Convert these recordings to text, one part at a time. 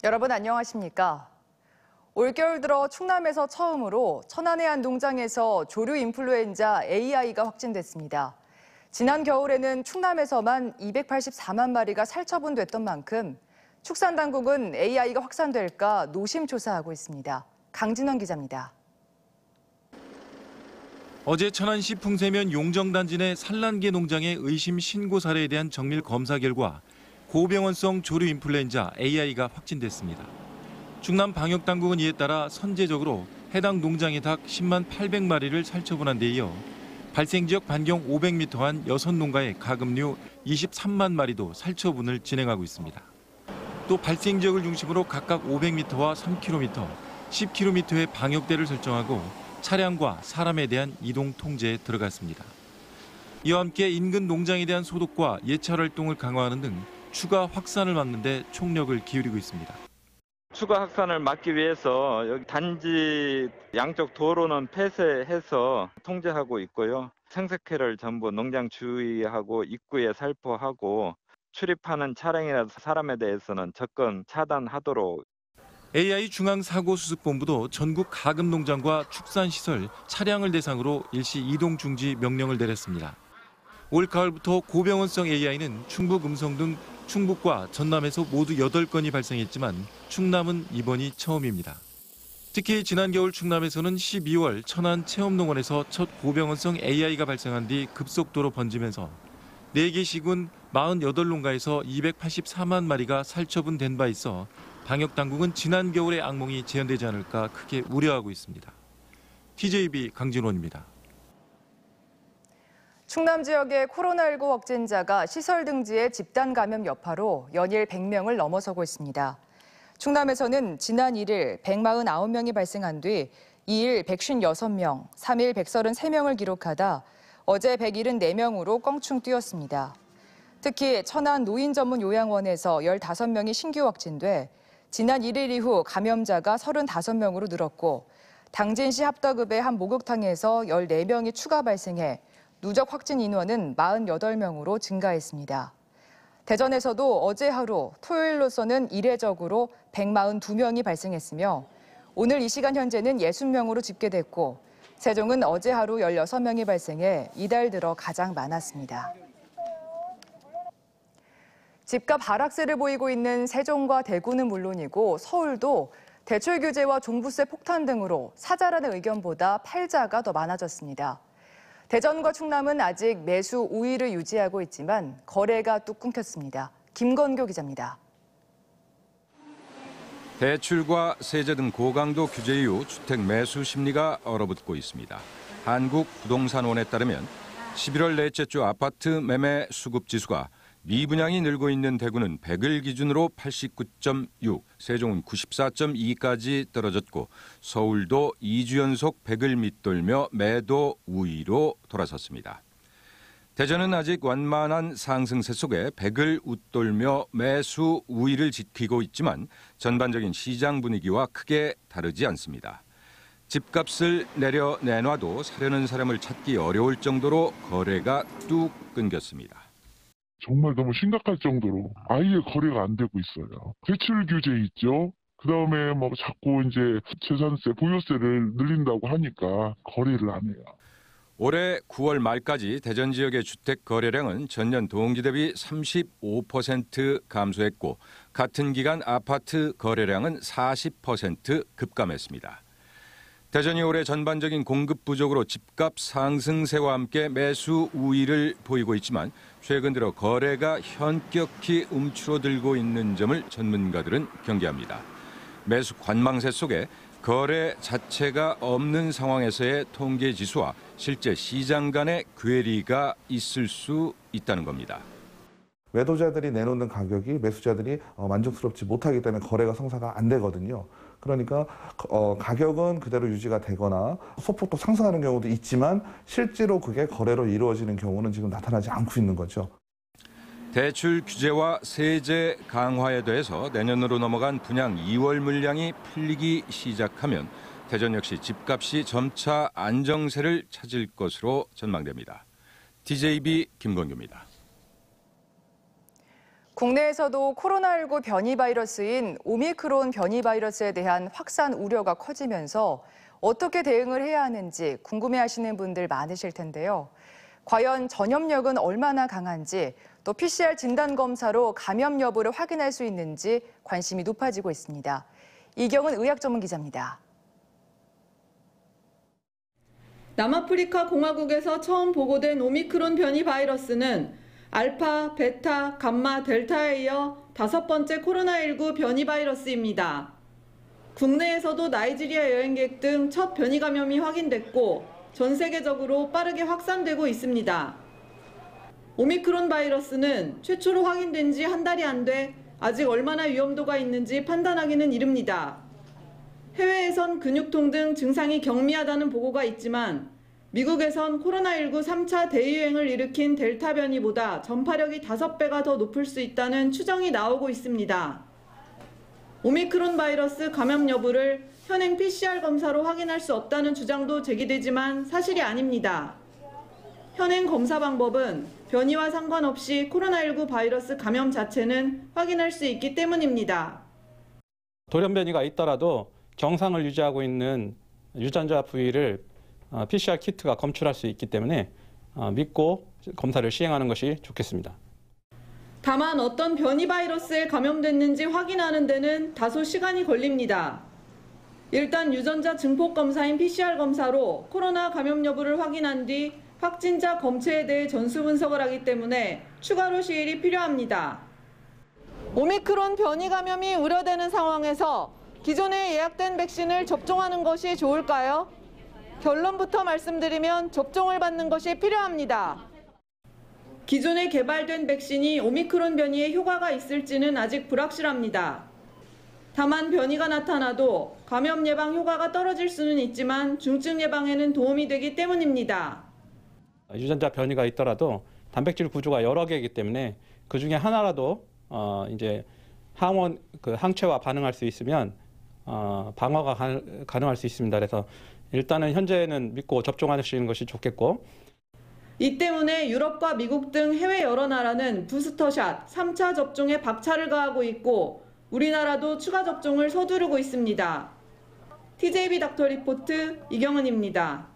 여러분 안녕하십니까? 올겨울 들어 충남에서 처음으로 천안의 한 농장에서 조류 인플루엔자 AI가 확진됐습니다. 지난 겨울에는 충남에서만 284만 마리가 살처분됐던 만큼 축산당국은 AI가 확산될까 노심초사하고 있습니다. 강진원 기자입니다. 어제 천안시 풍세면 용정단지 내 산란계 농장의 의심 신고 사례에 대한 정밀 검사 결과 고병원성 조류 인플루엔자 AI가 확진됐습니다. 충남 방역당국은 이에 따라 선제적으로 해당 농장의 닭 10만 800마리를 살처분한 데 이어 발생지역 반경 500m 한 6농가의 가금류 23만 마리도 살처분을 진행하고 있습니다. 또 발생지역을 중심으로 각각 500m와 3km, 10km의 방역대를 설정하고 차량과 사람에 대한 이동 통제에 들어갔습니다. 이와 함께 인근 농장에 대한 소독과 예찰 활동을 강화하는 등 추가 확산을 막는 데 총력을 기울이고 있습니다. 추가 확산을 막기 위해서 여기 단지 양쪽 도로는 폐쇄해서 통제하고 있고요. 생색회를 전부 농장 주위하고 입구에 살포하고 출입하는 차량이나 사람에 대해서는 접근 차단하도록. AI 중앙사고수습본부도 전국 가금농장과 축산시설, 차량을 대상으로 일시 이동 중지 명령을 내렸습니다. 올 가을부터 고병원성 AI는 충북 음성 등 충북과 전남에서 모두 8건이 발생했지만 충남은 이번이 처음입니다. 특히 지난 겨울 충남에서는 12월 천안 체험농원에서 첫 고병원성 AI가 발생한 뒤 급속도로 번지면서 4개 시군 48농가에서 284만 마리가 살처분된 바 있어 방역당국은 지난 겨울의 악몽이 재현되지 않을까 크게 우려하고 있습니다. TJB 강진원입니다. 충남 지역의 코로나19 확진자가 시설 등지의 집단 감염 여파로 연일 100명을 넘어서고 있습니다. 충남에서는 지난 1일 149명이 발생한 뒤 2일 156명, 3일 133명을 기록하다 어제 174명으로 껑충 뛰었습니다. 특히 천안 노인 전문 요양원에서 15명이 신규 확진돼 지난 1일 이후 감염자가 35명으로 늘었고 당진시 합덕읍의 한 목욕탕에서 14명이 추가 발생해 누적 확진 인원은 48명으로 증가했습니다. 대전에서도 어제 하루 토요일로서는 이례적으로 142명이 발생했으며 오늘 이 시간 현재는 60명으로 집계됐고 세종은 어제 하루 16명이 발생해 이달 들어 가장 많았습니다. 집값 하락세를 보이고 있는 세종과 대구는 물론이고 서울도 대출 규제와 종부세 폭탄 등으로 사자라는 의견보다 팔자가 더 많아졌습니다. 대전과 충남은 아직 매수 우위를 유지하고 있지만 거래가 뚝 끊겼습니다. 김건교 기자입니다. 대출과 세제 등 고강도 규제 이후 주택 매수 심리가 얼어붙고 있습니다. 한국부동산원에 따르면 11월 넷째 주 아파트 매매 수급 지수가 미분양이 늘고 있는 대구는 100일 기준으로 89.6, 세종은 94.2까지 떨어졌고 서울도 2주 연속 100을 밑돌며 매도 우위로 돌아섰습니다. 대전은 아직 완만한 상승세 속에 100을 웃돌며 매수 우위를 지키고 있지만 전반적인 시장 분위기와 크게 다르지 않습니다. 집값을 내놔도 사려는 사람을 찾기 어려울 정도로 거래가 뚝 끊겼습니다. 정말 너무 심각할 정도로 아예 거래가 안 되고 있어요. 대출 규제 있죠. 그다음에 뭐 자꾸 이제 재산세, 보유세를 늘린다고 하니까 거래를 안 해요. 올해 9월 말까지 대전 지역의 주택 거래량은 전년 동기 대비 35% 감소했고 같은 기간 아파트 거래량은 40% 급감했습니다. 대전이 올해 전반적인 공급 부족으로 집값 상승세와 함께 매수 우위를 보이고 있지만 최근 들어 거래가 현격히 움츠러들고 있는 점을 전문가들은 경계합니다. 매수 관망세 속에 거래 자체가 없는 상황에서의 통계 지수와 실제 시장 간의 괴리가 있을 수 있다는 겁니다. 매도자들이 내놓는 가격이 매수자들이 만족스럽지 못하기 때문에 거래가 성사가 안 되거든요. 그러니까 가격은 그대로 유지가 되거나 소폭도 상승하는 경우도 있지만 실제로 그게 거래로 이루어지는 경우는 지금 나타나지 않고 있는 거죠. 대출 규제와 세제 강화에 더해서 내년으로 넘어간 분양 2월 물량이 풀리기 시작하면 대전 역시 집값이 점차 안정세를 찾을 것으로 전망됩니다. TJB 김건규입니다. 국내에서도 코로나19 변이 바이러스인 오미크론 변이 바이러스에 대한 확산 우려가 커지면서 어떻게 대응을 해야 하는지 궁금해하시는 분들 많으실 텐데요. 과연 전염력은 얼마나 강한지, 또 PCR 진단 검사로 감염 여부를 확인할 수 있는지 관심이 높아지고 있습니다. 이경은 의학 전문 기자입니다. 남아프리카 공화국에서 처음 보고된 오미크론 변이 바이러스는 알파, 베타, 감마, 델타에 이어 5번째 코로나19 변이 바이러스입니다. 국내에서도 나이지리아 여행객 등 첫 변이 감염이 확인됐고 전 세계적으로 빠르게 확산되고 있습니다. 오미크론 바이러스는 최초로 확인된 지 한 달이 안 돼 아직 얼마나 위험도가 있는지 판단하기는 이릅니다. 해외에선 근육통 등 증상이 경미하다는 보고가 있지만 미국에선 코로나19 3차 대유행을 일으킨 델타 변이보다 전파력이 5배가 더 높을 수 있다는 추정이 나오고 있습니다. 오미크론 바이러스 감염 여부를 현행 PCR 검사로 확인할 수 없다는 주장도 제기되지만 사실이 아닙니다. 현행 검사 방법은 변이와 상관없이 코로나19 바이러스 감염 자체는 확인할 수 있기 때문입니다. 돌연 변이가 있더라도 정상을 유지하고 있는 유전자 부위를 PCR 키트가 검출할 수 있기 때문에 믿고 검사를 시행하는 것이 좋겠습니다. 다만 어떤 변이 바이러스에 감염됐는지 확인하는 데는 다소 시간이 걸립니다. 일단 유전자 증폭 검사인 PCR 검사로 코로나 감염 여부를 확인한 뒤 확진자 검체에 대해 전수 분석을 하기 때문에 추가로 시일이 필요합니다. 오미크론 변이 감염이 우려되는 상황에서 기존에 예약된 백신을 접종하는 것이 좋을까요? 결론부터 말씀드리면 접종을 받는 것이 필요합니다. 기존에 개발된 백신이 오미크론 변이에 효과가 있을지는 아직 불확실합니다. 다만 변이가 나타나도 감염 예방 효과가 떨어질 수는 있지만 중증 예방에는 도움이 되기 때문입니다. 유전자 변이가 있더라도 단백질 구조가 여러 개이기 때문에 그 중에 하나라도 이제 항체와 반응할 수 있으면 방어가 가능할 수 있습니다. 그래서 일단은 현재는 믿고 접종하시는 것이 좋겠고. 이 때문에 유럽과 미국 등 해외 여러 나라는 부스터샷 3차 접종에 박차를 가하고 있고 우리나라도 추가 접종을 서두르고 있습니다. TJB 닥터 리포트 이경은입니다.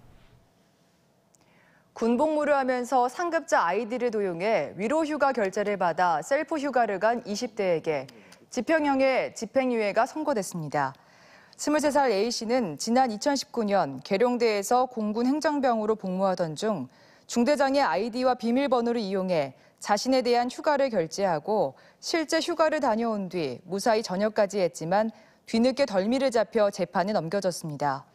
군복무를 하면서 상급자 아이디를 도용해 위로휴가 결제를 받아 셀프 휴가를 간 20대에게 집행형의 집행유예가 선고됐습니다. 23살 A씨는 지난 2019년 계룡대에서 공군 행정병으로 복무하던 중 중대장의 아이디와 비밀번호를 이용해 자신에 대한 휴가를 결제하고 실제 휴가를 다녀온 뒤 무사히 전역까지 했지만 뒤늦게 덜미를 잡혀 재판에 넘겨졌습니다.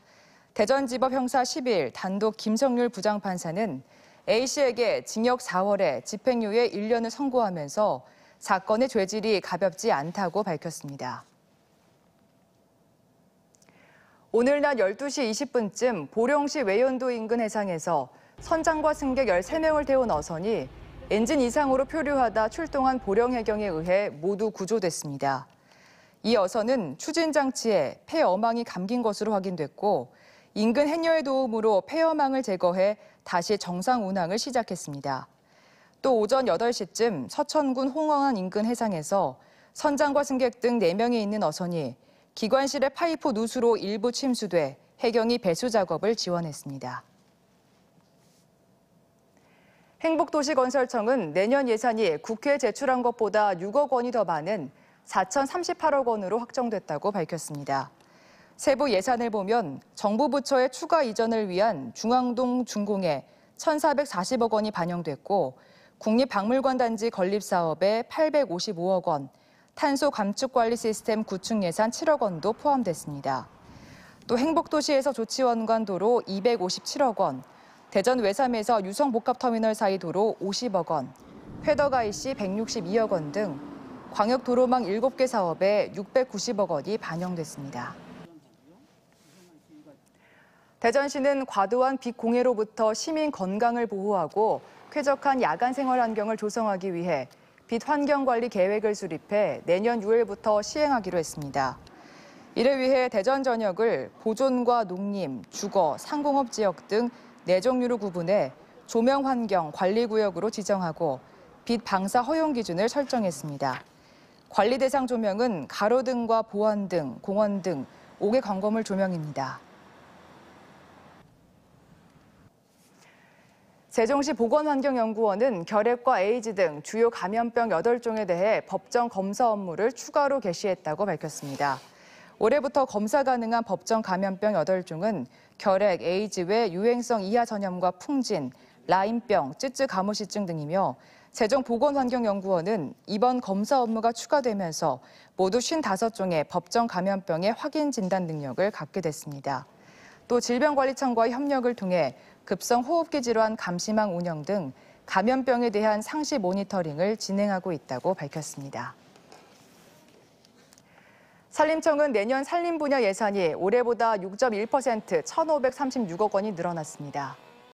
대전지법 형사 10일 단독 김성률 부장판사는 A씨에게 징역 4월에 집행유예 1년을 선고하면서 사건의 죄질이 가볍지 않다고 밝혔습니다. 오늘 낮 12시 20분쯤 보령시 외연도 인근 해상에서 선장과 승객 13명을 태운 어선이 엔진 이상으로 표류하다 출동한 보령해경에 의해 모두 구조됐습니다. 이 어선은 추진 장치에 폐어망이 감긴 것으로 확인됐고 인근 해녀의 도움으로 폐어망을 제거해 다시 정상 운항을 시작했습니다. 또 오전 8시쯤 서천군 홍원안 인근 해상에서 선장과 승객 등 4명이 있는 어선이 기관실의 파이프 누수로 일부 침수돼 해경이 배수 작업을 지원했습니다. 행복도시건설청은 내년 예산이 국회에 제출한 것보다 6억 원이 더 많은 4,038억 원으로 확정됐다고 밝혔습니다. 세부 예산을 보면 정부 부처의 추가 이전을 위한 중앙동 준공에 1,440억 원이 반영됐고 국립박물관 단지 건립 사업에 855억 원, 탄소 감축 관리 시스템 구축 예산 7억 원도 포함됐습니다. 또 행복도시에서 조치원관 도로 257억 원, 대전 외삼에서 유성복합터미널 사이 도로 50억 원, 회덕IC 162억 원 등 광역도로망 7개 사업에 690억 원이 반영됐습니다. 대전시는 과도한 빛 공해로부터 시민 건강을 보호하고 쾌적한 야간 생활 환경을 조성하기 위해 빛 환경 관리 계획을 수립해 내년 6월부터 시행하기로 했습니다. 이를 위해 대전 전역을 보존과 농림, 주거, 상공업 지역 등 4종류로 구분해 조명 환경 관리 구역으로 지정하고 빛 방사 허용 기준을 설정했습니다. 관리 대상 조명은 가로등과 보안등, 공원 등 5개 광범을 조명입니다. 세종시 보건환경연구원은 결핵과 에이즈 등 주요 감염병 8종에 대해 법정 검사 업무를 추가로 개시했다고 밝혔습니다. 올해부터 검사 가능한 법정 감염병 8종은 결핵, 에이즈 외 유행성 이하 전염과 풍진, 라임병, 쯔쯔 가무시증 등이며 세종보건환경연구원은 이번 검사 업무가 추가되면서 모두 55종의 법정 감염병의 확인 진단 능력을 갖게 됐습니다. 또 질병관리청과의 협력을 통해 급성 호흡기 질환 감시망 운영 등 감염병에 대한 상시 모니터링을 진행하고 있다고 밝혔습니다. 산림청은 내년 산림 분야 예산이 올해보다 6.1% 1,536억 원이 늘어났습니다.